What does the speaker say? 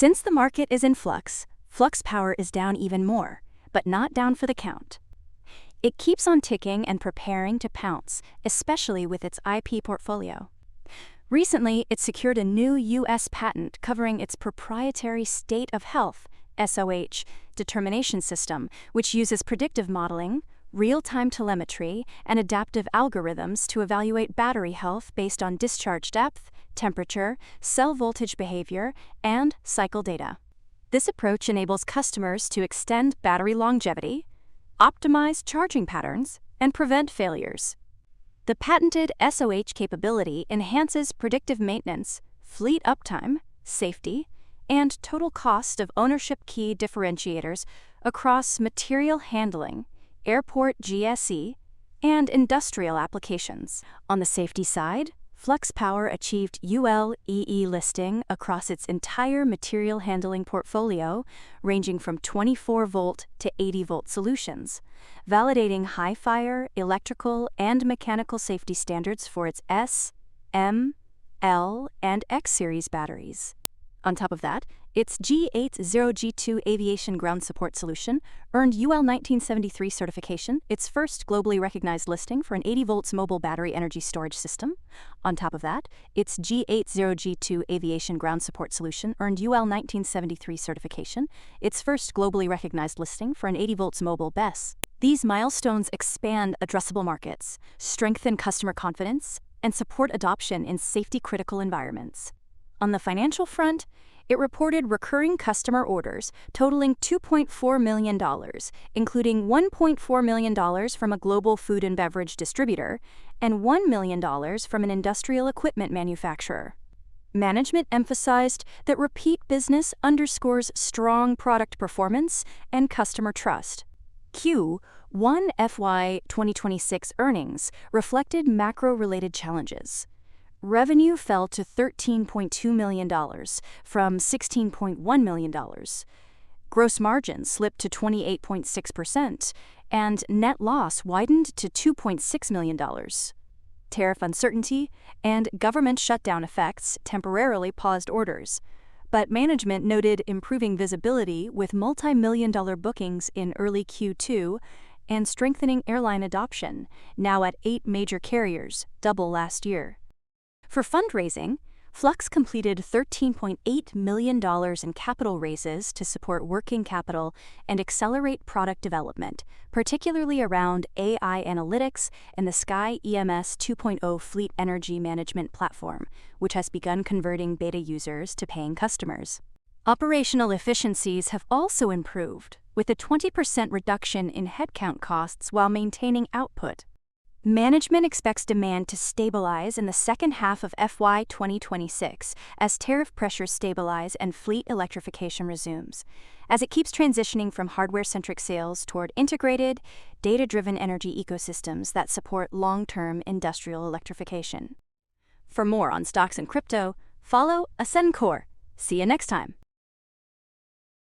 Since the market is in flux, Flux Power is down even more, but not down for the count. It keeps on ticking and preparing to pounce, especially with its IP portfolio. Recently, it secured a new U.S. patent covering its proprietary state of health (SOH) determination system, which uses predictive modeling, real-time telemetry, and adaptive algorithms to evaluate battery health based on discharge depth, temperature, cell voltage behavior, and cycle data. This approach enables customers to extend battery longevity, optimize charging patterns, and prevent failures. The patented SOH capability enhances predictive maintenance, fleet uptime, safety, and total cost of ownership key differentiators across material handling, airport GSE, and industrial applications. On the safety side, Flux Power achieved UL/EE listing across its entire material handling portfolio, ranging from 24-volt to 80-volt solutions, validating high fire, electrical, and mechanical safety standards for its S, M, L, and X series batteries. On top of that, its G80G2 aviation ground support solution earned UL 1973 certification, its first globally recognized listing for an 80-volt mobile battery energy storage system. On top of that, its G80G2 aviation ground support solution earned UL 1973 certification, its first globally recognized listing for an 80-volt mobile BESS. These milestones expand addressable markets, strengthen customer confidence, and support adoption in safety-critical environments. On the financial front, it reported recurring customer orders totaling $2.4 million, including $1.4 million from a global food and beverage distributor and $1 million from an industrial equipment manufacturer. Management emphasized that repeat business underscores strong product performance and customer trust. Q1 FY 2026 earnings reflected macro-related challenges. Revenue fell to $13.2 million from $16.1 million. Gross margin slipped to 28.6%, and net loss widened to $2.6 million. Tariff uncertainty and government shutdown effects temporarily paused orders, but management noted improving visibility with multi-million-dollar bookings in early Q2 and strengthening airline adoption, now at 8 major carriers, double last year. For fundraising, Flux completed $13.8 million in capital raises to support working capital and accelerate product development, particularly around AI analytics and the Sky EMS 2.0 fleet energy management platform, which has begun converting beta users to paying customers. Operational efficiencies have also improved, with a 20% reduction in headcount costs while maintaining output. Management expects demand to stabilize in the second half of FY 2026 as tariff pressures stabilize and fleet electrification resumes, as it keeps transitioning from hardware-centric sales toward integrated, data-driven energy ecosystems that support long-term industrial electrification. For more on stocks and crypto, follow Ascencore. See you next time.